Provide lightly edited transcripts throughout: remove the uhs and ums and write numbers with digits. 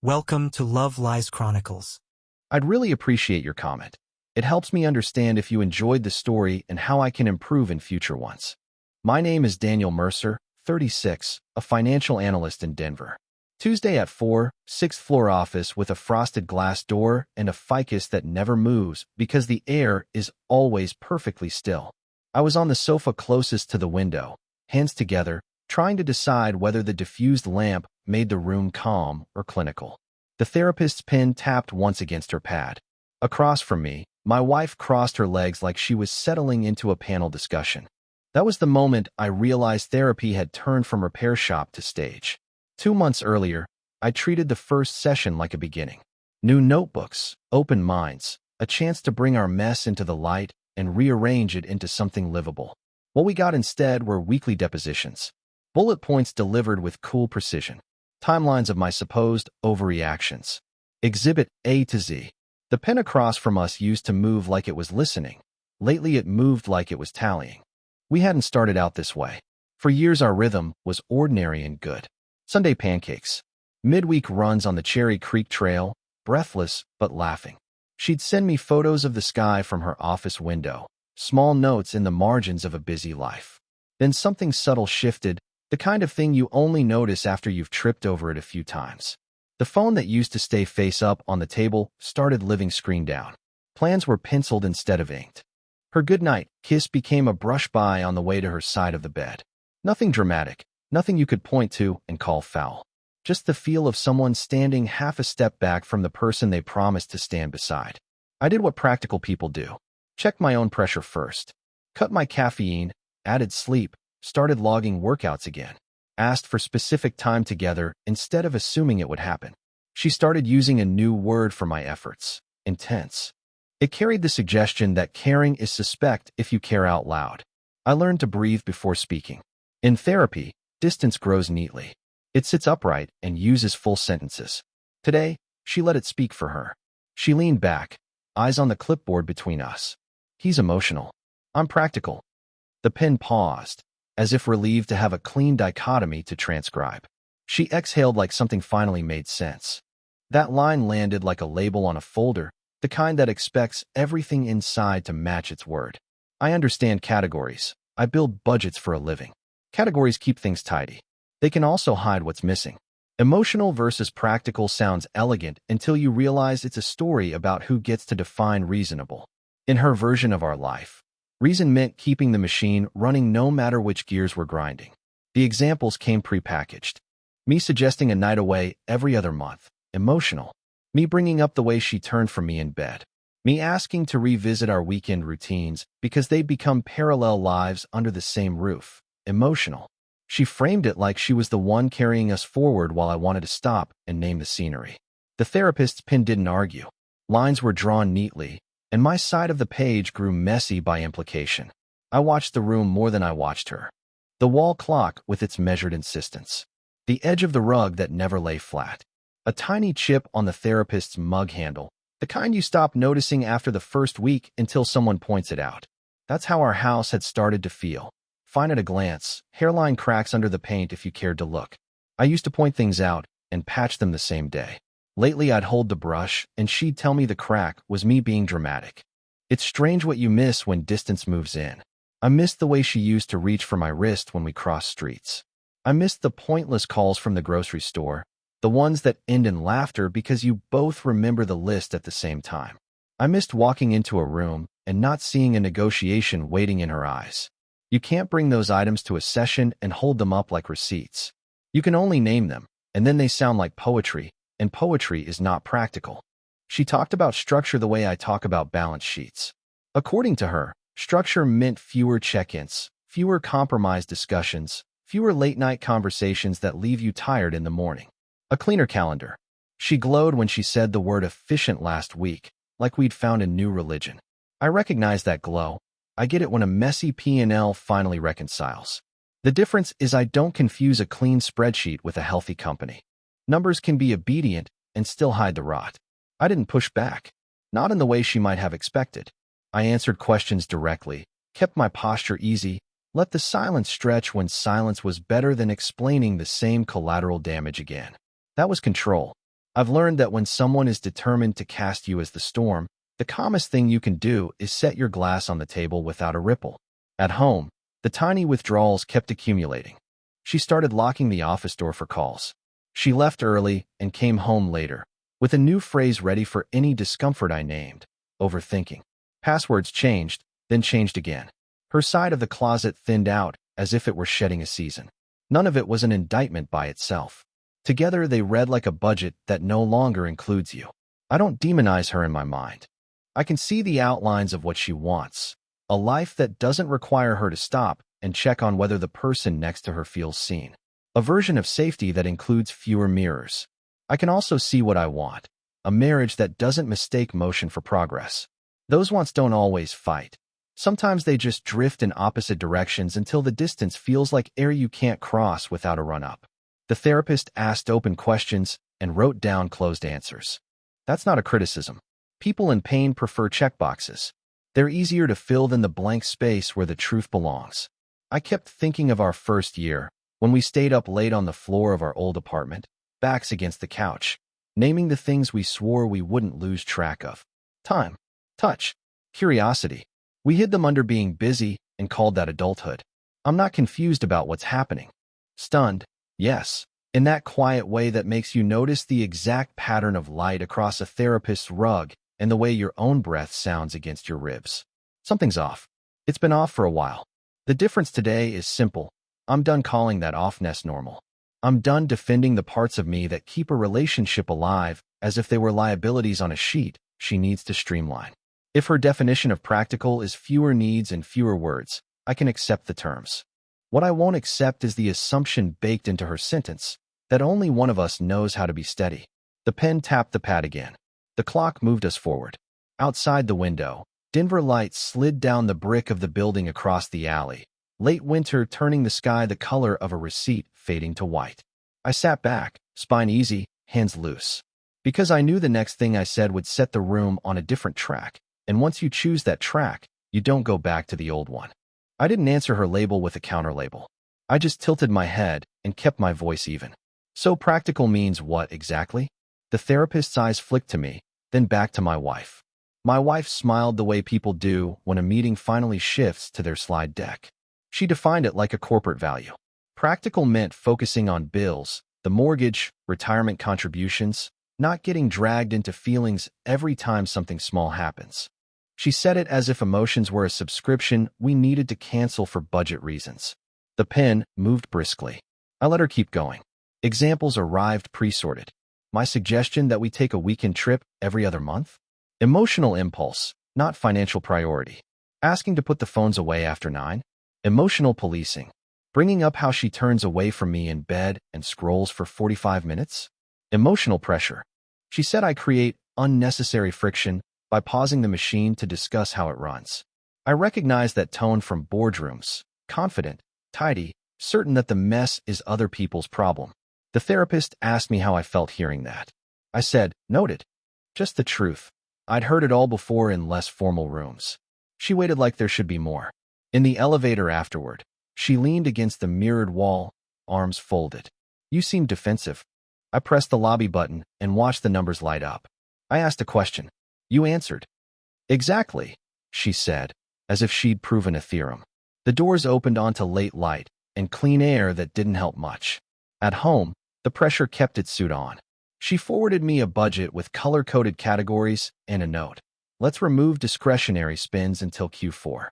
Welcome to Love Lies Chronicles. I'd really appreciate your comment. It helps me understand if you enjoyed the story and how I can improve in future ones. My name is Daniel Mercer, 36, a financial analyst in Denver. Tuesday at 4, 6th floor office with a frosted glass door and a ficus that never moves because the air is always perfectly still. I was on the sofa closest to the window, hands together, trying to decide whether the diffused lamp made the room calm or clinical. The therapist's pen tapped once against her pad. Across from me, my wife crossed her legs like she was settling into a panel discussion. That was the moment I realized therapy had turned from repair shop to stage. 2 months earlier, I treated the first session like a beginning. New notebooks, open minds, a chance to bring our mess into the light and rearrange it into something livable. What we got instead were weekly depositions. Bullet points delivered with cool precision. Timelines of my supposed overreactions. Exhibit A to Z. The pen across from us used to move like it was listening. Lately it moved like it was tallying. We hadn't started out this way. For years our rhythm was ordinary and good. Sunday pancakes. Midweek runs on the Cherry Creek Trail, breathless but laughing. She'd send me photos of the sky from her office window, small notes in the margins of a busy life. Then something subtle shifted, the kind of thing you only notice after you've tripped over it a few times. The phone that used to stay face up on the table started living screen down. Plans were penciled instead of inked. Her goodnight kiss became a brush by on the way to her side of the bed. Nothing dramatic, nothing you could point to and call foul. Just the feel of someone standing half a step back from the person they promised to stand beside. I did what practical people do. Checked my own pressure first. Cut my caffeine, added sleep, started logging workouts again. Asked for specific time together instead of assuming it would happen. She started using a new word for my efforts: intense. It carried the suggestion that caring is suspect if you care out loud. I learned to breathe before speaking. In therapy, distance grows neatly. It sits upright and uses full sentences. Today, she let it speak for her. She leaned back, eyes on the clipboard between us. He's emotional. I'm practical. The pen paused, as if relieved to have a clean dichotomy to transcribe. She exhaled like something finally made sense. That line landed like a label on a folder, the kind that expects everything inside to match its word. I understand categories. I build budgets for a living. Categories keep things tidy. They can also hide what's missing. Emotional versus practical sounds elegant until you realize it's a story about who gets to define reasonable. In her version of our life, reason meant keeping the machine running no matter which gears were grinding. The examples came prepackaged. Me suggesting a night away every other month. Emotional. Me bringing up the way she turned from me in bed. Me asking to revisit our weekend routines because they'd become parallel lives under the same roof. Emotional. She framed it like she was the one carrying us forward while I wanted to stop and name the scenery. The therapist's pen didn't argue. Lines were drawn neatly, and my side of the page grew messy by implication. I watched the room more than I watched her. The wall clock with its measured insistence. The edge of the rug that never lay flat. A tiny chip on the therapist's mug handle, the kind you stop noticing after the first week until someone points it out. That's how our house had started to feel. Fine at a glance, hairline cracks under the paint if you cared to look. I used to point things out and patch them the same day. Lately I'd hold the brush and she'd tell me the crack was me being dramatic. It's strange what you miss when distance moves in. I missed the way she used to reach for my wrist when we crossed streets. I missed the pointless calls from the grocery store, the ones that end in laughter because you both remember the list at the same time. I missed walking into a room and not seeing a negotiation waiting in her eyes. You can't bring those items to a session and hold them up like receipts. You can only name them, and then they sound like poetry, and poetry is not practical. She talked about structure the way I talk about balance sheets. According to her, structure meant fewer check-ins, fewer compromise discussions, fewer late-night conversations that leave you tired in the morning. A cleaner calendar. She glowed when she said the word efficient last week, like we'd found a new religion. I recognize that glow. I get it when a messy P&L finally reconciles. The difference is I don't confuse a clean spreadsheet with a healthy company. Numbers can be obedient and still hide the rot. I didn't push back. Not in the way she might have expected. I answered questions directly, kept my posture easy, let the silence stretch when silence was better than explaining the same collateral damage again. That was control. I've learned that when someone is determined to cast you as the storm, the calmest thing you can do is set your glass on the table without a ripple. At home, the tiny withdrawals kept accumulating. She started locking the office door for calls. She left early and came home later, with a new phrase ready for any discomfort I named: overthinking. Passwords changed, then changed again. Her side of the closet thinned out as if it were shedding a season. None of it was an indictment by itself. Together they read like a budget that no longer includes you. I don't demonize her in my mind. I can see the outlines of what she wants. A life that doesn't require her to stop and check on whether the person next to her feels seen. A version of safety that includes fewer mirrors. I can also see what I want. A marriage that doesn't mistake motion for progress. Those wants don't always fight. Sometimes they just drift in opposite directions until the distance feels like air you can't cross without a run-up. The therapist asked open questions and wrote down closed answers. That's not a criticism. People in pain prefer checkboxes. They're easier to fill than the blank space where the truth belongs. I kept thinking of our first year, when we stayed up late on the floor of our old apartment, backs against the couch, naming the things we swore we wouldn't lose track of. Time, touch, curiosity. We hid them under being busy and called that adulthood. I'm not confused about what's happening. Stunned, yes, in that quiet way that makes you notice the exact pattern of light across a therapist's rug and the way your own breath sounds against your ribs. Something's off. It's been off for a while. The difference today is simple. I'm done calling that offness normal. I'm done defending the parts of me that keep a relationship alive as if they were liabilities on a sheet she needs to streamline. If her definition of practical is fewer needs and fewer words, I can accept the terms. What I won't accept is the assumption baked into her sentence that only one of us knows how to be steady. The pen tapped the pad again. The clock moved us forward. Outside the window, Denver lights slid down the brick of the building across the alley, late winter turning the sky the color of a receipt fading to white. I sat back, spine easy, hands loose. Because I knew the next thing I said would set the room on a different track, and once you choose that track, you don't go back to the old one. I didn't answer her label with a counter-label. I just tilted my head and kept my voice even. So practical means what exactly? The therapist's eyes flicked to me, then back to my wife. My wife smiled the way people do when a meeting finally shifts to their slide deck. She defined it like a corporate value. Practical meant focusing on bills, the mortgage, retirement contributions, not getting dragged into feelings every time something small happens. She said it as if emotions were a subscription we needed to cancel for budget reasons. The pen moved briskly. I let her keep going. Examples arrived pre-sorted. My suggestion that we take a weekend trip every other month? Emotional impulse, not financial priority. Asking to put the phones away after 9? Emotional policing. Bringing up how she turns away from me in bed and scrolls for 45 minutes? Emotional pressure. She said I create unnecessary friction by pausing the machine to discuss how it runs. I recognize that tone from boardrooms, confident, tidy, certain that the mess is other people's problem. The therapist asked me how I felt hearing that. I said, noted. Just the truth. I'd heard it all before in less formal rooms. She waited like there should be more. In the elevator afterward, she leaned against the mirrored wall, arms folded. You seem defensive. I pressed the lobby button and watched the numbers light up. I asked a question. You answered. Exactly, she said, as if she'd proven a theorem. The doors opened onto late light and clean air that didn't help much. At home, the pressure kept its suit on. She forwarded me a budget with color-coded categories and a note. Let's remove discretionary spends until Q4.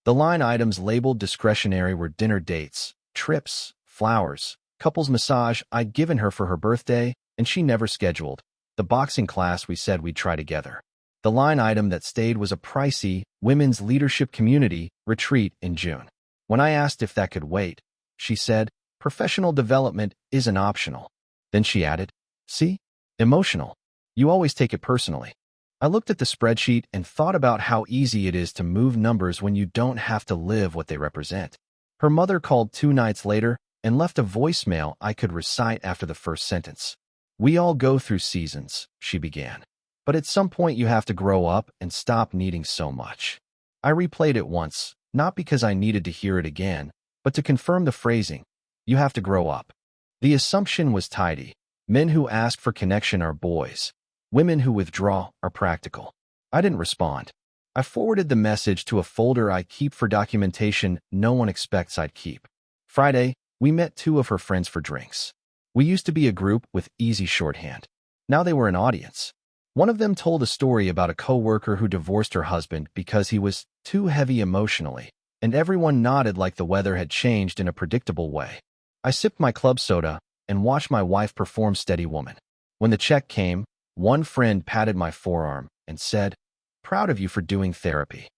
The line items labeled discretionary were dinner dates, trips, flowers, couples massage I'd given her for her birthday and she never scheduled, the boxing class we said we'd try together. The line item that stayed was a pricey women's leadership community retreat in June. When I asked if that could wait, she said, professional development isn't optional. Then she added, see? Emotional. You always take it personally. I looked at the spreadsheet and thought about how easy it is to move numbers when you don't have to live what they represent. Her mother called 2 nights later and left a voicemail I could recite after the first sentence. We all go through seasons, she began. But at some point you have to grow up and stop needing so much. I replayed it once, not because I needed to hear it again, but to confirm the phrasing. You have to grow up. The assumption was tidy. Men who ask for connection are boys. Women who withdraw are practical. I didn't respond. I forwarded the message to a folder I keep for documentation no one expects I'd keep. Friday, we met two of her friends for drinks. We used to be a group with easy shorthand. Now they were an audience. One of them told a story about a coworker who divorced her husband because he was too heavy emotionally, and everyone nodded like the weather had changed in a predictable way. I sipped my club soda and watched my wife perform Steady Woman. When the check came, one friend patted my forearm and said, "Proud of you for doing therapy."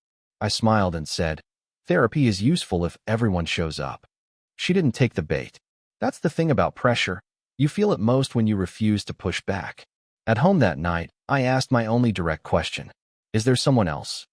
I smiled and said, "Therapy is useful if everyone shows up." She didn't take the bait. That's the thing about pressure. You feel it most when you refuse to push back. At home that night, I asked my only direct question. Is there someone else?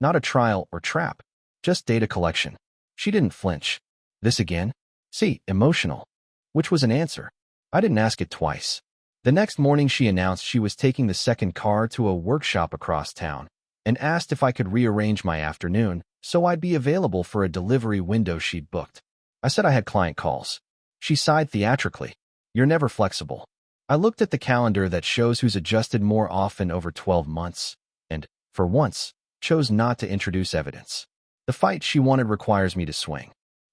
Not a trial or trap, just data collection. She didn't flinch. This again? See, emotional. Which was an answer. I didn't ask it twice. The next morning she announced she was taking the second car to a workshop across town and asked if I could rearrange my afternoon so I'd be available for a delivery window she'd booked. I said I had client calls. She sighed theatrically. You're never flexible. I looked at the calendar that shows who's adjusted more often over 12 months and, for once, chose not to introduce evidence. The fight she wanted requires me to swing.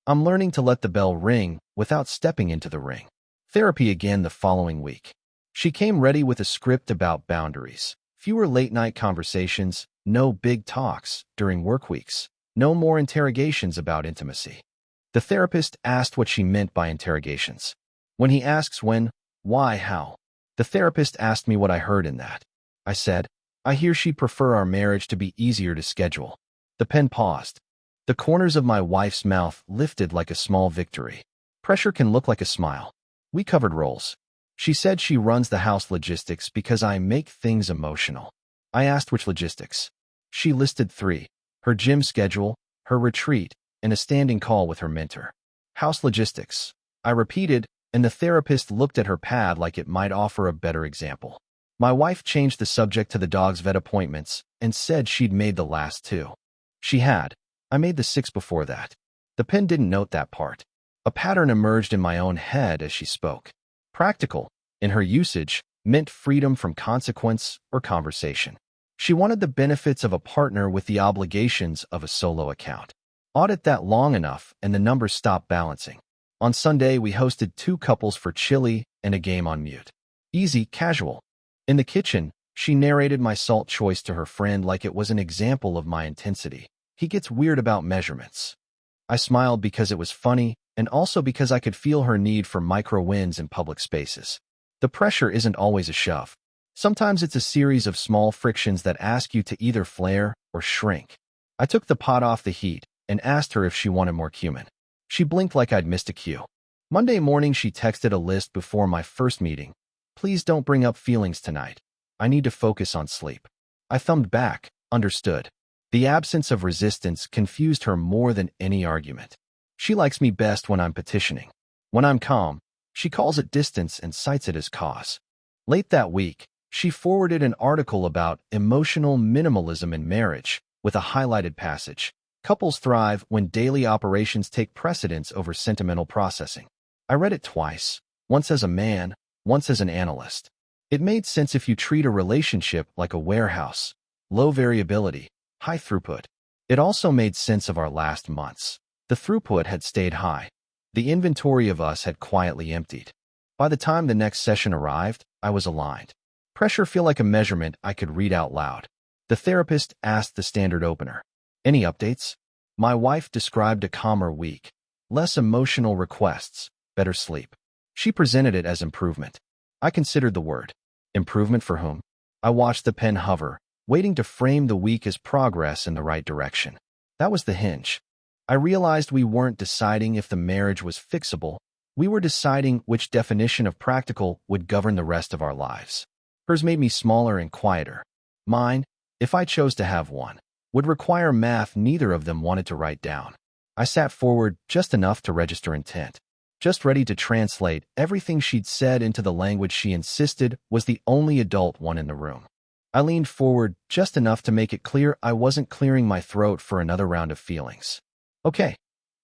I'm learning to let the bell ring without stepping into the ring. Therapy again the following week. She came ready with a script about boundaries. Fewer late-night conversations, no big talks during work weeks, no more interrogations about intimacy. The therapist asked what she meant by interrogations. When he asks when, why, how? The therapist asked me what I heard in that. I said, I hear she'd prefer our marriage to be easier to schedule. The pen paused. The corners of my wife's mouth lifted like a small victory. Pressure can look like a smile. We covered roles. She said she runs the house logistics because I make things emotional. I asked which logistics. She listed 3. Her gym schedule, her retreat, and a standing call with her mentor. House logistics. I repeated, and the therapist looked at her pad like it might offer a better example. My wife changed the subject to the dog's vet appointments and said she'd made the last 2. She had. I made the 6 before that. The pen didn't note that part. A pattern emerged in my own head as she spoke. Practical, in her usage, meant freedom from consequence or conversation. She wanted the benefits of a partner with the obligations of a solo account. Audit that long enough and the numbers stop balancing. On Sunday, we hosted 2 couples for chili and a game on mute. Easy, casual. In the kitchen, she narrated my salt choice to her friend like it was an example of my intensity. He gets weird about measurements. I smiled because it was funny and also because I could feel her need for micro wins in public spaces. The pressure isn't always a shove. Sometimes it's a series of small frictions that ask you to either flare or shrink. I took the pot off the heat and asked her if she wanted more cumin. She blinked like I'd missed a cue. Monday morning, she texted a list before my first meeting. Please don't bring up feelings tonight. I need to focus on sleep. I thumbed back, understood. The absence of resistance confused her more than any argument. She likes me best when I'm petitioning. When I'm calm, she calls it distance and cites it as cause. Late that week, she forwarded an article about emotional minimalism in marriage with a highlighted passage. Couples thrive when daily operations take precedence over sentimental processing. I read it twice, once as a man, once as an analyst. It made sense if you treat a relationship like a warehouse, low variability, high throughput. It also made sense of our last months. The throughput had stayed high. The inventory of us had quietly emptied. By the time the next session arrived, I was aligned. Pressure felt like a measurement I could read out loud. The therapist asked the standard opener. Any updates? My wife described a calmer week. Less emotional requests, better sleep. She presented it as improvement. I considered the word. Improvement for whom? I watched the pen hover, waiting to frame the week as progress in the right direction. That was the hinge. I realized we weren't deciding if the marriage was fixable. We were deciding which definition of practical would govern the rest of our lives. Hers made me smaller and quieter. Mine, if I chose to have one, would require math neither of them wanted to write down. I sat forward just enough to register intent, just ready to translate everything she'd said into the language she insisted was the only adult one in the room. I leaned forward just enough to make it clear I wasn't clearing my throat for another round of feelings. Okay,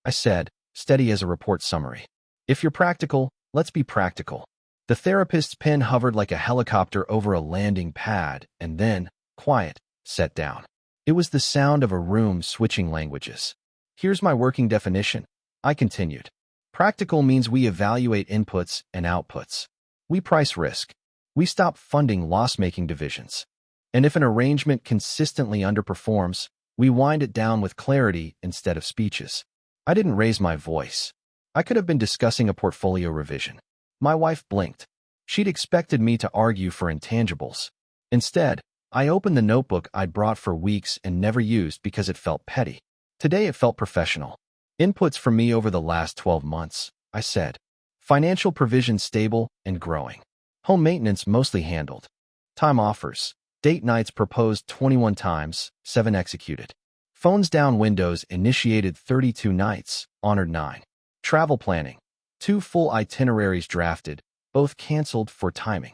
I said, steady as a report summary. If you're practical, let's be practical. The therapist's pen hovered like a helicopter over a landing pad, and then, quiet, set down. It was the sound of a room switching languages. Here's my working definition, I continued. Practical means we evaluate inputs and outputs. We price risk. We stop funding loss-making divisions. And if an arrangement consistently underperforms, we wind it down with clarity instead of speeches. I didn't raise my voice. I could have been discussing a portfolio revision. My wife blinked. She'd expected me to argue for intangibles. Instead, I opened the notebook I'd brought for weeks and never used because it felt petty. Today it felt professional. Inputs for me over the last 12 months, I said. Financial provision stable and growing. Home maintenance mostly handled. Time offers. Date nights proposed 21 times, 7 executed. Phones down windows initiated 32 nights, honored 9. Travel planning. 2 full itineraries drafted, both canceled for timing.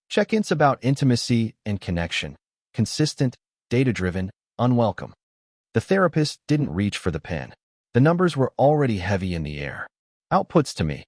Check-ins about intimacy and connection. Consistent, data-driven, unwelcome. The therapist didn't reach for the pen. The numbers were already heavy in the air. Outputs to me,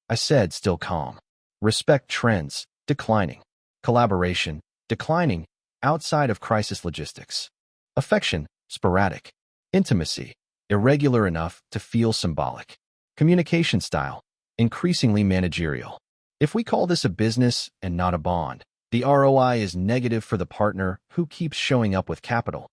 I said, still calm. Respect trends, declining. Collaboration, declining, outside of crisis logistics. Affection, sporadic. Intimacy, irregular enough to feel symbolic. Communication style, increasingly managerial. If we call this a business and not a bond, the ROI is negative for the partner who keeps showing up with capital.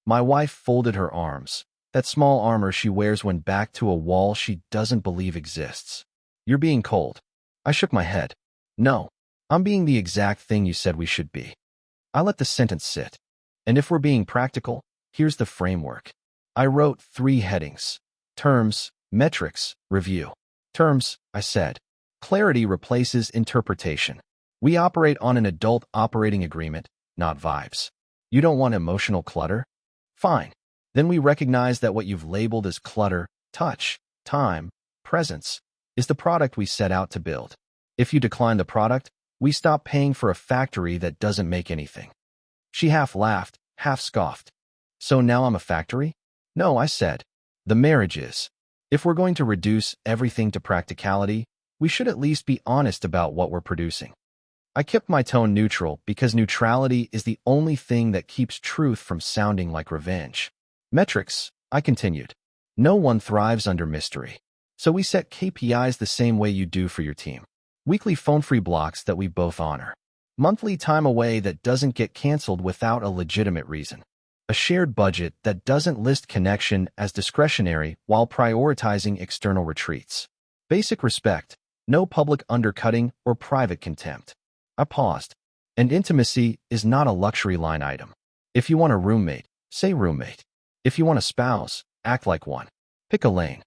My wife folded her arms, that small armor she wears when back to a wall she doesn't believe exists. You're being cold. I shook my head. No, I'm being the exact thing you said we should be. I let the sentence sit. And if we're being practical, here's the framework. I wrote 3 headings. Terms, metrics, review. Terms, I said. Clarity replaces interpretation. We operate on an adult operating agreement, not vibes. You don't want emotional clutter? Fine. Then we recognize that what you've labeled as clutter, touch, time, presence, is the product we set out to build. If you decline the product, we stop paying for a factory that doesn't make anything. She half laughed, half scoffed. So now I'm a factory? No, I said. The marriage is. If we're going to reduce everything to practicality, we should at least be honest about what we're producing. I kept my tone neutral because neutrality is the only thing that keeps truth from sounding like revenge. Metrics, I continued. No one thrives under mystery. So we set KPIs the same way you do for your team. Weekly phone-free blocks that we both honor. Monthly time away that doesn't get canceled without a legitimate reason. A shared budget that doesn't list connection as discretionary while prioritizing external retreats. Basic respect, no public undercutting or private contempt. I paused. And intimacy is not a luxury line item. If you want a roommate, say roommate. If you want a spouse, act like one. Pick a lane.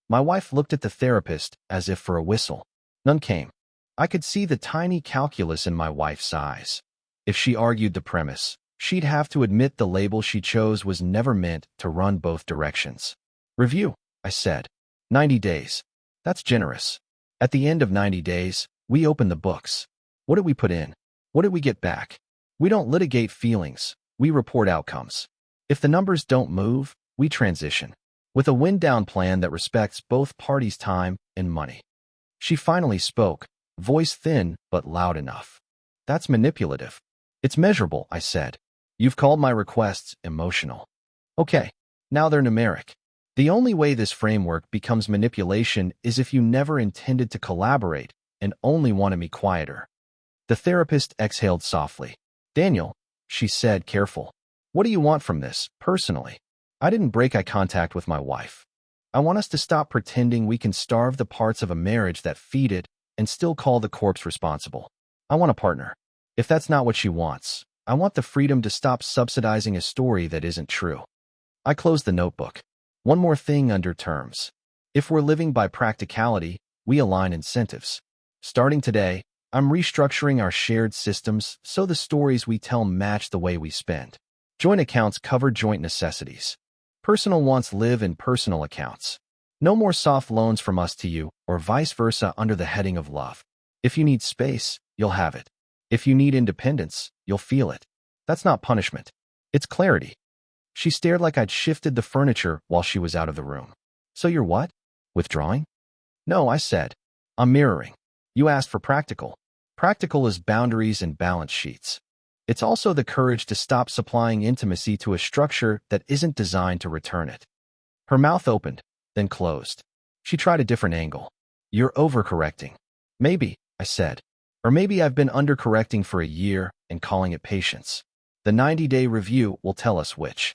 My wife looked at the therapist as if for a whistle. None came. I could see the tiny calculus in my wife's eyes. If she argued the premise, she'd have to admit the label she chose was never meant to run both directions. Review, I said. 90 days. That's generous. At the end of 90 days, we open the books. What did we put in? What did we get back? We don't litigate feelings. We report outcomes. If the numbers don't move, we transition. With a wind-down plan that respects both parties' time and money. She finally spoke, voice thin but loud enough. That's manipulative. It's measurable, I said. You've called my requests emotional. Okay, now they're numeric. The only way this framework becomes manipulation is if you never intended to collaborate and only wanted me quieter. The therapist exhaled softly. Daniel, she said, careful. What do you want from this, personally? I didn't break eye contact with my wife. I want us to stop pretending we can starve the parts of a marriage that feed it and still call the corpse responsible. I want a partner. If that's not what she wants, I want the freedom to stop subsidizing a story that isn't true. I closed the notebook. One more thing under terms. If we're living by practicality, we align incentives. Starting today, I'm restructuring our shared systems so the stories we tell match the way we spend. Joint accounts cover joint necessities. Personal wants live in personal accounts. No more soft loans from us to you, or vice versa under the heading of love. If you need space, you'll have it. If you need independence, you'll feel it. That's not punishment. It's clarity. She stared like I'd shifted the furniture while she was out of the room. So you're what? Withdrawing? No, I said. I'm mirroring. You asked for practical. Practical is boundaries and balance sheets. It's also the courage to stop supplying intimacy to a structure that isn't designed to return it. Her mouth opened, then closed. She tried a different angle. You're overcorrecting. Maybe, I said. Or maybe I've been undercorrecting for a year and calling it patience. The 90-day review will tell us which.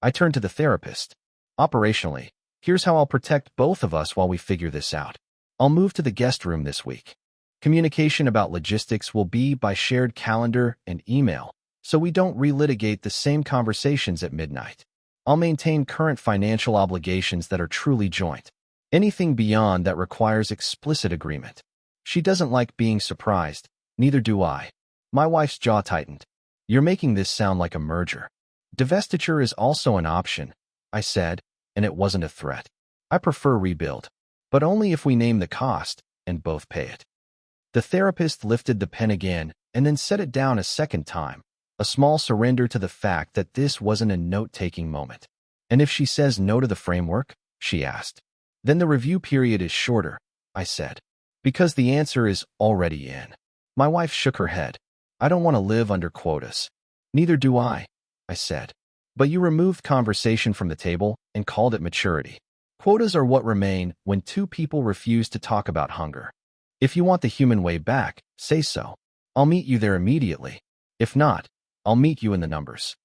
I turned to the therapist. Operationally, here's how I'll protect both of us while we figure this out. I'll move to the guest room this week. Communication about logistics will be by shared calendar and email, so we don't relitigate the same conversations at midnight. I'll maintain current financial obligations that are truly joint. Anything beyond that requires explicit agreement. She doesn't like being surprised, neither do I. My wife's jaw tightened. You're making this sound like a merger. Divestiture is also an option, I said, and it wasn't a threat. I prefer rebuild, but only if we name the cost and both pay it. The therapist lifted the pen again and then set it down a second time, a small surrender to the fact that this wasn't a note-taking moment. And if she says no to the framework, she asked, then the review period is shorter, I said, because the answer is already in. My wife shook her head. I don't want to live under quotas. Neither do I said. But you removed conversation from the table and called it maturity. Quotas are what remain when two people refuse to talk about hunger. If you want the human way back, say so. I'll meet you there immediately. If not, I'll meet you in the numbers.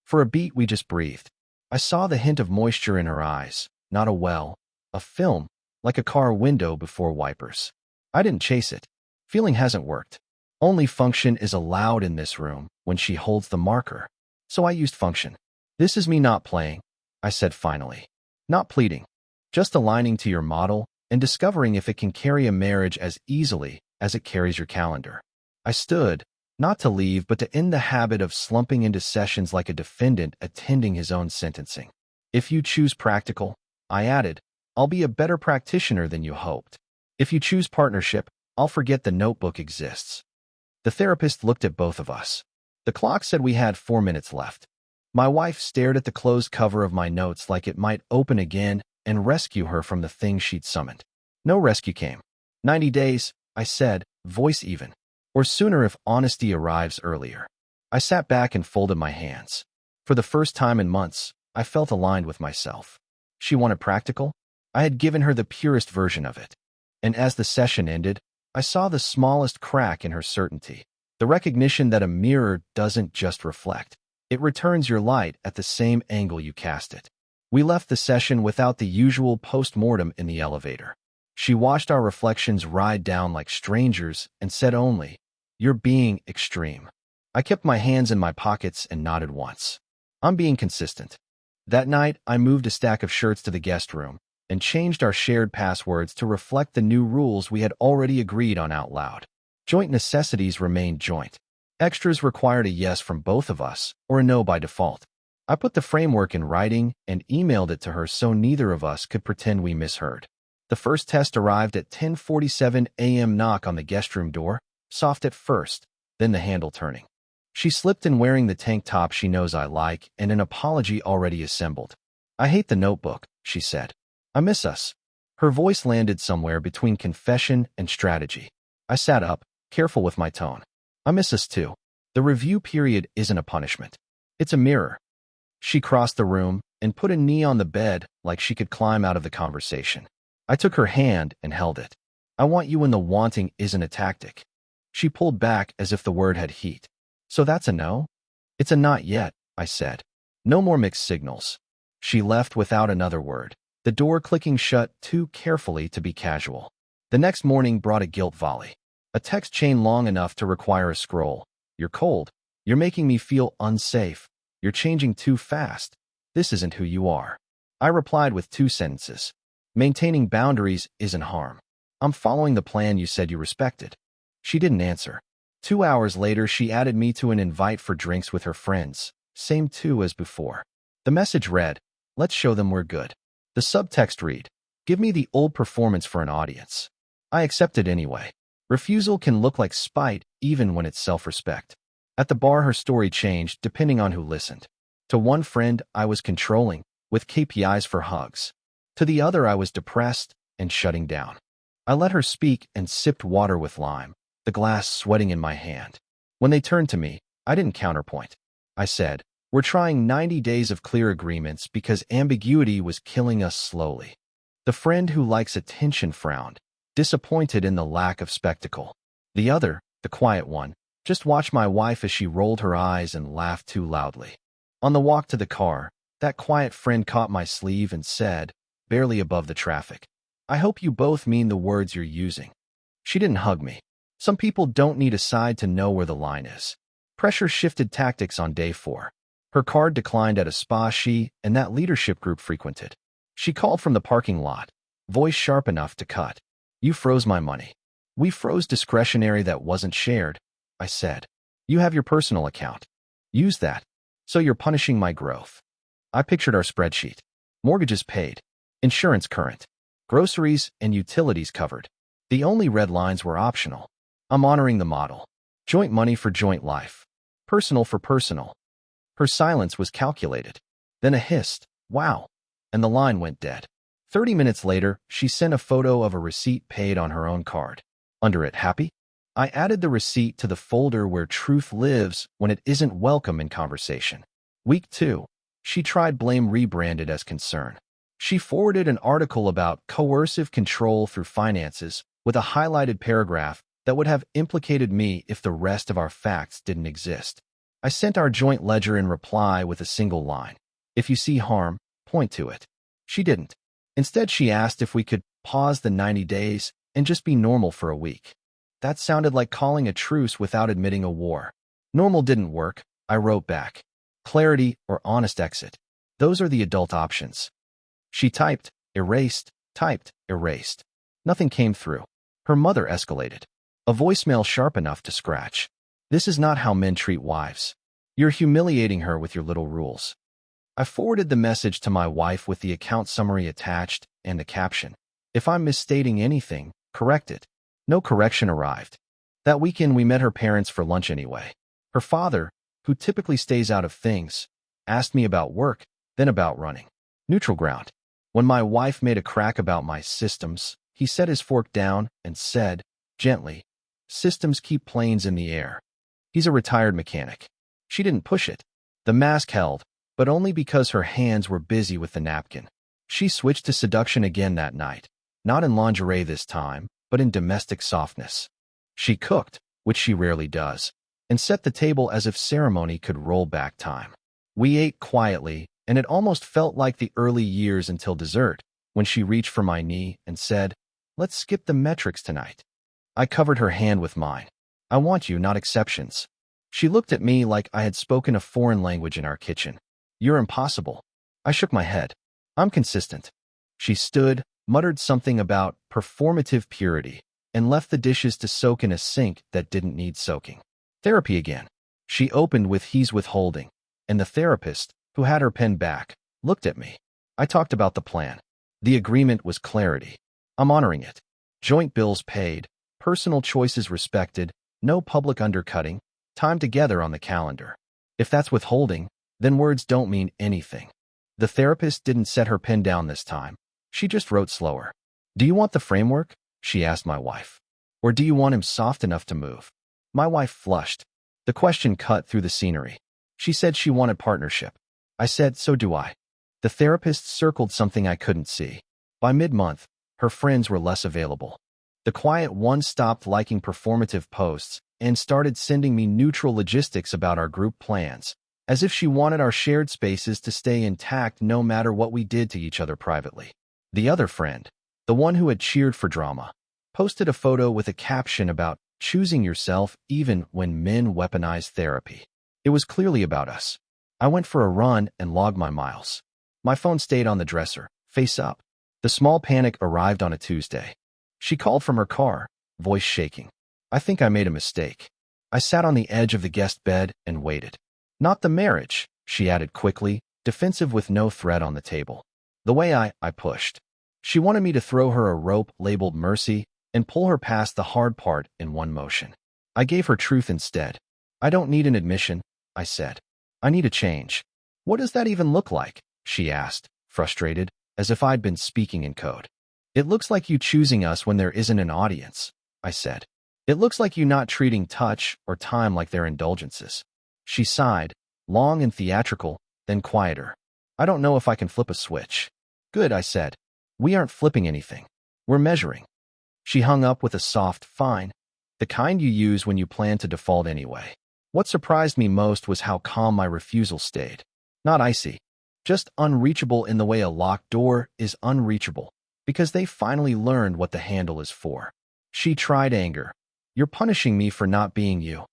For a beat, we just breathed. I saw the hint of moisture in her eyes, not a well, a film, like a car window before wipers. I didn't chase it. Feeling hasn't worked. Only function is allowed in this room when she holds the marker. So I used function. This is me not playing, I said finally. Not pleading. Just aligning to your model and discovering if it can carry a marriage as easily as it carries your calendar. I stood, not to leave, but to end the habit of slumping into sessions like a defendant attending his own sentencing. If you choose practical, I added, I'll be a better practitioner than you hoped. If you choose partnership, I'll forget the notebook exists. The therapist looked at both of us. The clock said we had 4 minutes left. My wife stared at the closed cover of my notes like it might open again and rescue her from the thing she'd summoned. No rescue came. 90 days, I said, voice even. Or sooner if honesty arrives earlier. I sat back and folded my hands. For the first time in months, I felt aligned with myself. She wanted practical. I had given her the purest version of it. And as the session ended, I saw the smallest crack in her certainty. The recognition that a mirror doesn't just reflect. It returns your light at the same angle you cast it. We left the session without the usual post-mortem in the elevator. She watched our reflections ride down like strangers and said only, "You're being extreme." I kept my hands in my pockets and nodded once. I'm being consistent. That night, I moved a stack of shirts to the guest room and changed our shared passwords to reflect the new rules we had already agreed on out loud. Joint necessities remained joint. Extras required a yes from both of us or a no by default. I put the framework in writing and emailed it to her so neither of us could pretend we misheard. The first test arrived at 10:47 a.m. Knock on the guest room door, soft at first, then the handle turning. She slipped in wearing the tank top she knows I like and an apology already assembled. I hate the notebook, she said. I miss us. Her voice landed somewhere between confession and strategy. I sat up, careful with my tone. I miss us too. The review period isn't a punishment. It's a mirror. She crossed the room and put a knee on the bed like she could climb out of the conversation. I took her hand and held it. I want you when the wanting isn't a tactic. She pulled back as if the word had heat. So that's a no? It's a not yet, I said. No more mixed signals. She left without another word, the door clicking shut too carefully to be casual. The next morning brought a guilt volley. A text chain long enough to require a scroll. You're cold. You're making me feel unsafe. You're changing too fast. This isn't who you are. I replied with 2 sentences. Maintaining boundaries isn't harm. I'm following the plan you said you respected. She didn't answer. 2 hours later, she added me to an invite for drinks with her friends. Same 2 as before. The message read, let's show them we're good. The subtext read, give me the old performance for an audience. I accepted anyway. Refusal can look like spite even when it's self-respect. At the bar, her story changed depending on who listened. To one friend, I was controlling, with KPIs for hugs. To the other, I was depressed and shutting down. I let her speak and sipped water with lime, the glass sweating in my hand. When they turned to me, I didn't counterpoint. I said, "We're trying 90 days of clear agreements because ambiguity was killing us slowly." The friend who likes attention frowned, disappointed in the lack of spectacle. The other, the quiet one, just watched my wife as she rolled her eyes and laughed too loudly. On the walk to the car, that quiet friend caught my sleeve and said, barely above the traffic, "I hope you both mean the words you're using." She didn't hug me. Some people don't need a side to know where the line is. Pressure shifted tactics on day 4. Her card declined at a spa she and that leadership group frequented. She called from the parking lot, voice sharp enough to cut. "You froze my money." "We froze discretionary that wasn't shared," I said. "You have your personal account. Use that. So you're punishing my growth." I pictured our spreadsheet. Mortgages paid, insurance current, groceries and utilities covered. The only red lines were optional. I'm honoring the model. Joint money for joint life. Personal for personal. Her silence was calculated. Then a hissed, "Wow," and the line went dead. 30 minutes later, she sent a photo of a receipt paid on her own card. Under it, "Happy?" I added the receipt to the folder where truth lives when it isn't welcome in conversation. Week 2. She tried blame rebranded as concern. She forwarded an article about coercive control through finances with a highlighted paragraph that would have implicated me if the rest of our facts didn't exist. I sent our joint ledger in reply with a single line. "If you see harm, point to it." She didn't. Instead, she asked if we could pause the 90 days and just be normal for a week. That sounded like calling a truce without admitting a war. Normal didn't work, I wrote back. Clarity or honest exit. Those are the adult options. She typed, erased, typed, erased. Nothing came through. Her mother escalated. A voicemail sharp enough to scratch. "This is not how men treat wives. You're humiliating her with your little rules." I forwarded the message to my wife with the account summary attached and the caption. "If I'm misstating anything, correct it." No correction arrived. That weekend we met her parents for lunch anyway. Her father, who typically stays out of things, asked me about work, then about running. Neutral ground. When my wife made a crack about my systems, he set his fork down and said, gently, "Systems keep planes in the air." He's a retired mechanic. She didn't push it. The mask held, but only because her hands were busy with the napkin. She switched to seduction again that night, not in lingerie this time, but in domestic softness. She cooked, which she rarely does, and set the table as if ceremony could roll back time. We ate quietly, and it almost felt like the early years until dessert, when she reached for my knee and said, "Let's skip the metrics tonight." I covered her hand with mine. "I want you, not exceptions." She looked at me like I had spoken a foreign language in our kitchen. "You're impossible." I shook my head. "I'm consistent." She stood, muttered something about performative purity, and left the dishes to soak in a sink that didn't need soaking. Therapy again. She opened with "He's withholding," and the therapist, who had her pen back, looked at me. I talked about the plan. The agreement was clarity. I'm honoring it. Joint bills paid, personal choices respected, no public undercutting, time together on the calendar. If that's withholding, then words don't mean anything. The therapist didn't set her pen down this time. She just wrote slower. "Do you want the framework?" she asked my wife. "Or do you want him soft enough to move?" My wife flushed. The question cut through the scenery. She said she wanted partnership. I said, "So do I." The therapist circled something I couldn't see. By mid-month, her friends were less available. The quiet one stopped liking performative posts and started sending me neutral logistics about our group plans, as if she wanted our shared spaces to stay intact no matter what we did to each other privately. The other friend, the one who had cheered for drama, posted a photo with a caption about choosing yourself even when men weaponize therapy. It was clearly about us. I went for a run and logged my miles. My phone stayed on the dresser, face up. The small panic arrived on a Tuesday. She called from her car, voice shaking. "I think I made a mistake." I sat on the edge of the guest bed and waited. "Not the marriage," she added quickly, defensive with no threat on the table. The way I pushed. She wanted me to throw her a rope labeled mercy and pull her past the hard part in one motion. I gave her truth instead. "I don't need an admission," I said. "I need a change." "What does that even look like?" she asked, frustrated, as if I'd been speaking in code. "It looks like you choosing us when there isn't an audience," I said. It looks like you not treating touch or time like they're indulgences. She sighed, long and theatrical, then quieter. I don't know if I can flip a switch. Good, I said. We aren't flipping anything. We're measuring. She hung up with a soft, fine, the kind you use when you plan to default anyway. What surprised me most was how calm my refusal stayed. Not icy. Just unreachable in the way a locked door is unreachable, because they finally learned what the handle is for. She tried anger. You're punishing me for not being you.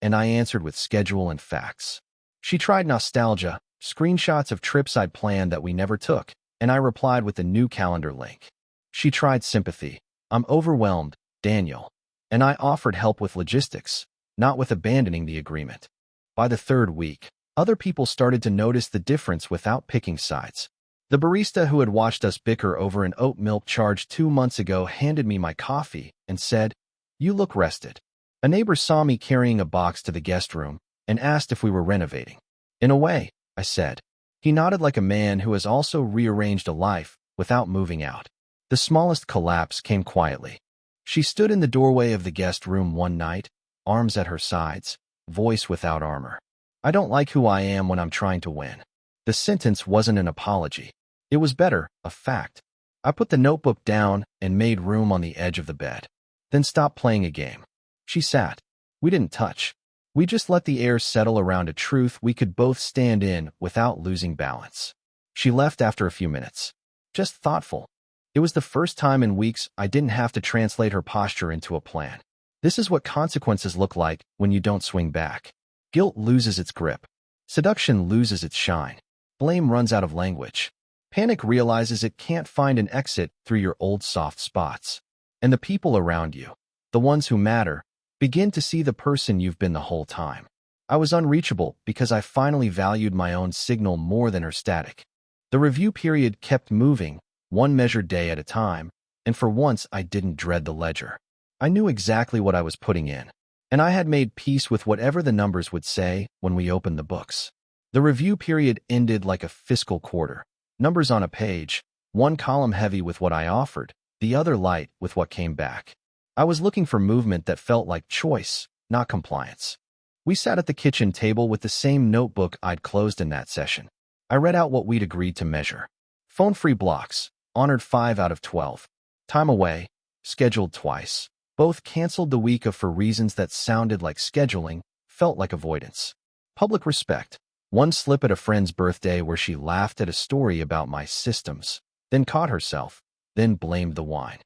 And I answered with schedule and facts. She tried nostalgia, screenshots of trips I'd planned that we never took, and I replied with a new calendar link. She tried sympathy. I'm overwhelmed, Daniel. And I offered help with logistics, not with abandoning the agreement. By the third week, other people started to notice the difference without picking sides. The barista who had watched us bicker over an oat milk charge 2 months ago handed me my coffee and said, "You look rested." A neighbor saw me carrying a box to the guest room and asked if we were renovating. In a way, I said. He nodded like a man who has also rearranged a life without moving out. The smallest collapse came quietly. She stood in the doorway of the guest room one night, arms at her sides, voice without armor. I don't like who I am when I'm trying to win. The sentence wasn't an apology. It was better, a fact. I put the notebook down and made room on the edge of the bed. Then stopped playing a game. She sat. We didn't touch. We just let the air settle around a truth we could both stand in without losing balance. She left after a few minutes. Just thoughtful. It was the first time in weeks I didn't have to translate her posture into a plan. This is what consequences look like when you don't swing back. Guilt loses its grip. Seduction loses its shine. Blame runs out of language. Panic realizes it can't find an exit through your old soft spots. And the people around you, the ones who matter, begin to see the person you've been the whole time. I was unreachable because I finally valued my own signal more than her static. The review period kept moving, one measured day at a time, and for once I didn't dread the ledger. I knew exactly what I was putting in, and I had made peace with whatever the numbers would say when we opened the books. The review period ended like a fiscal quarter. Numbers on a page, one column heavy with what I offered, the other light with what came back. I was looking for movement that felt like choice, not compliance. We sat at the kitchen table with the same notebook I'd closed in that session. I read out what we'd agreed to measure. Phone-free blocks, honored 5 out of 12. Time away, scheduled twice. Both canceled the week of for reasons that sounded like scheduling, felt like avoidance. Public respect. One slip at a friend's birthday where she laughed at a story about my systems, then caught herself, then blamed the wine.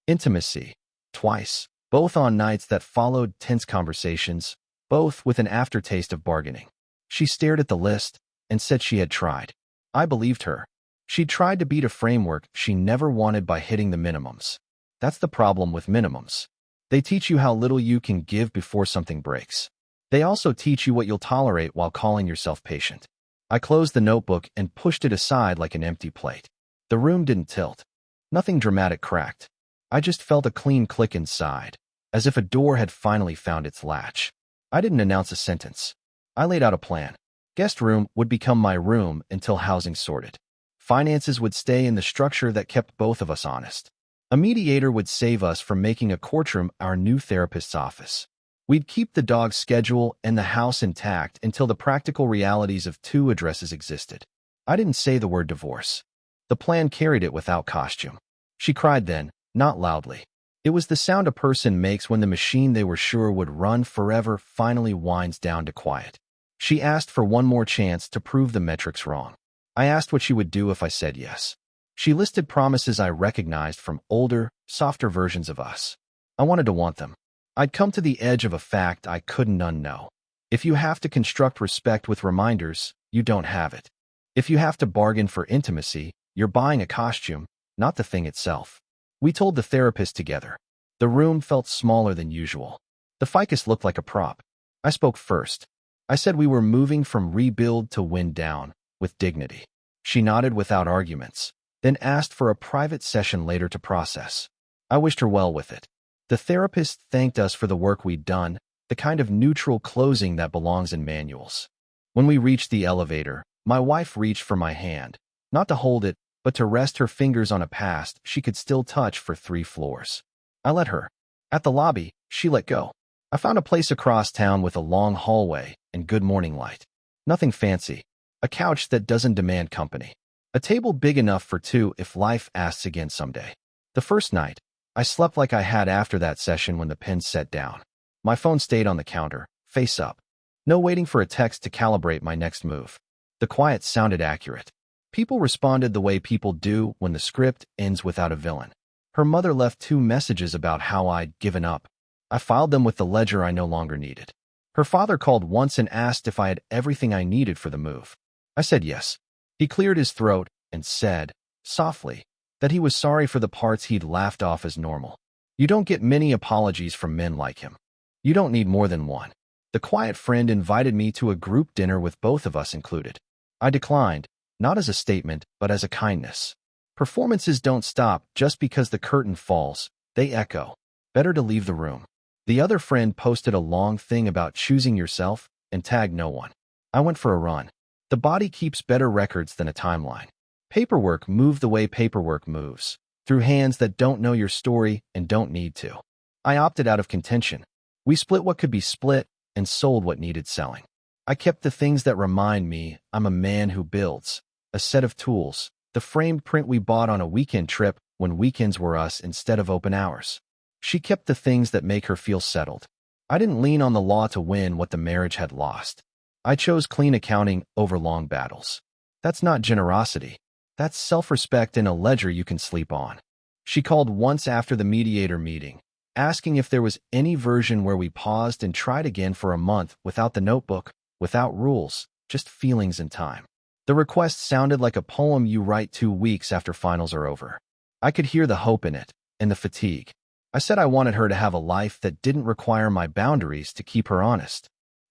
Intimacy. Twice. Both on nights that followed tense conversations, both with an aftertaste of bargaining. She stared at the list and said she had tried. I believed her. She tried to beat a framework she never wanted by hitting the minimums. That's the problem with minimums. They teach you how little you can give before something breaks. They also teach you what you'll tolerate while calling yourself patient. I closed the notebook and pushed it aside like an empty plate. The room didn't tilt. Nothing dramatic cracked. I just felt a clean click inside, as if a door had finally found its latch. I didn't announce a sentence. I laid out a plan. Guest room would become my room until housing sorted. Finances would stay in the structure that kept both of us honest. A mediator would save us from making a courtroom our new therapist's office. We'd keep the dog's schedule and the house intact until the practical realities of 2 addresses existed. I didn't say the word divorce. The plan carried it without costume. She cried then, not loudly. It was the sound a person makes when the machine they were sure would run forever finally winds down to quiet. She asked for one more chance to prove the metrics wrong. I asked what she would do if I said yes. She listed promises I recognized from older, softer versions of us. I wanted to want them. I'd come to the edge of a fact I couldn't unknow. If you have to construct respect with reminders, you don't have it. If you have to bargain for intimacy, you're buying a costume, not the thing itself. We told the therapist together. The room felt smaller than usual. The ficus looked like a prop. I spoke first. I said we were moving from rebuild to wind down, with dignity. She nodded without arguments, then asked for a private session later to process. I wished her well with it. The therapist thanked us for the work we'd done, the kind of neutral closing that belongs in manuals. When we reached the elevator, my wife reached for my hand, not to hold it, but to rest her fingers on a past she could still touch for 3 floors. I let her. At the lobby, She let go. I found a place across town with a long hallway and good morning light. Nothing fancy. A couch that doesn't demand company. A table big enough for two if life asks again someday. The first night, I slept like I had after that session when the pins set down. My phone stayed on the counter, face up. No waiting for a text to calibrate my next move. The quiet sounded accurate. People responded the way people do when the script ends without a villain. Her mother left 2 messages about how I'd given up. I filed them with the ledger I no longer needed. Her father called once and asked if I had everything I needed for the move. I said yes. He cleared his throat and said, softly, that he was sorry for the parts he'd laughed off as normal. You don't get many apologies from men like him. You don't need more than one. The quiet friend invited me to a group dinner with both of us included. I declined, not as a statement, but as a kindness. Performances don't stop just because the curtain falls, they echo. Better to leave the room. The other friend posted a long thing about choosing yourself and tagged no one. I went for a run. The body keeps better records than a timeline. Paperwork moved the way paperwork moves, through hands that don't know your story and don't need to. I opted out of contention. We split what could be split and sold what needed selling. I kept the things that remind me I'm a man who builds, a set of tools, the framed print we bought on a weekend trip when weekends were us instead of open hours. She kept the things that make her feel settled. I didn't lean on the law to win what the marriage had lost. I chose clean accounting over long battles. That's not generosity. That's self-respect in a ledger you can sleep on. She called once after the mediator meeting, asking if there was any version where we paused and tried again for a month without the notebook, without rules, just feelings and time. The request sounded like a poem you write 2 weeks after finals are over. I could hear the hope in it, and the fatigue. I said I wanted her to have a life that didn't require my boundaries to keep her honest.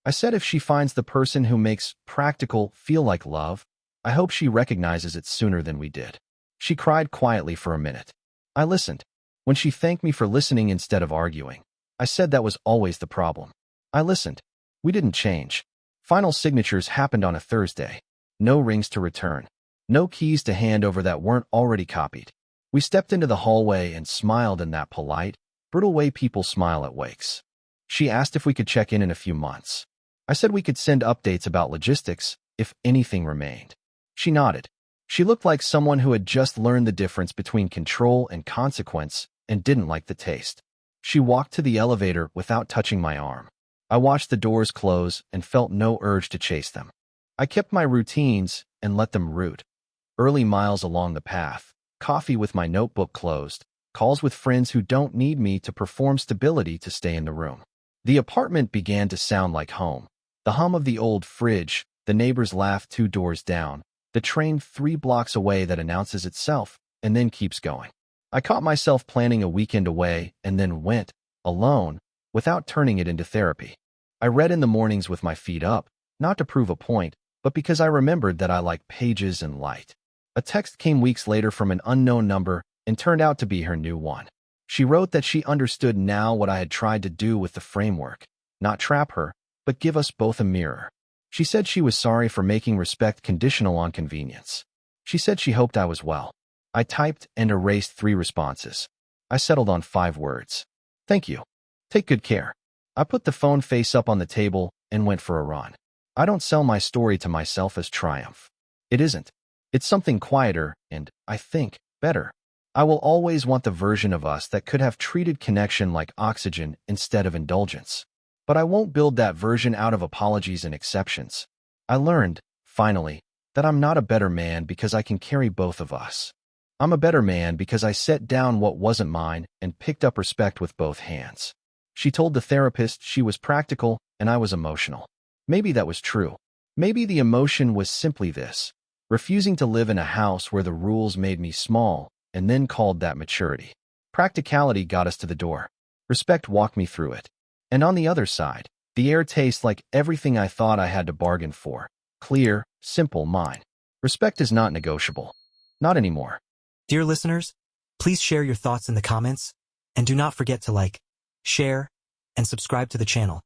I said if she finds the person who makes practical feel like love, I hope she recognizes it sooner than we did. She cried quietly for a minute. I listened. When she thanked me for listening instead of arguing, I said that was always the problem. I listened. We didn't change. Final signatures happened on a Thursday. No rings to return. No keys to hand over that weren't already copied. We stepped into the hallway and smiled in that polite, brittle way people smile at wakes. She asked if we could check in a few months. I said we could send updates about logistics if anything remained. She nodded. She looked like someone who had just learned the difference between control and consequence and didn't like the taste. She walked to the elevator without touching my arm. I watched the doors close and felt no urge to chase them. I kept my routines and let them root. Early miles along the path, coffee with my notebook closed, calls with friends who don't need me to perform stability to stay in the room. The apartment began to sound like home. The hum of the old fridge, the neighbor's laugh 2 doors down, the train 3 blocks away that announces itself and then keeps going. I caught myself planning a weekend away and then went, alone, without turning it into therapy. I read in the mornings with my feet up, not to prove a point, but because I remembered that I like pages and light. A text came weeks later from an unknown number and turned out to be her new one. She wrote that she understood now what I had tried to do with the framework, not trap her, but give us both a mirror. She said she was sorry for making respect conditional on convenience. She said she hoped I was well. I typed and erased 3 responses. I settled on 5 words. Thank you. Take good care. I put the phone face up on the table and went for a run. I don't sell my story to myself as triumph. It isn't. It's something quieter and, I think, better. I will always want the version of us that could have treated connection like oxygen instead of indulgence. But I won't build that version out of apologies and exceptions. I learned, finally, that I'm not a better man because I can carry both of us. I'm a better man because I set down what wasn't mine and picked up respect with both hands. She told the therapist she was practical and I was emotional. Maybe that was true. Maybe the emotion was simply this: refusing to live in a house where the rules made me small, and then called that maturity. Practicality got us to the door. Respect walked me through it. And on the other side, the air tastes like everything I thought I had to bargain for. Clear, simple, mine. Respect is not negotiable. Not anymore. Dear listeners, please share your thoughts in the comments, and do not forget to like, share, and subscribe to the channel.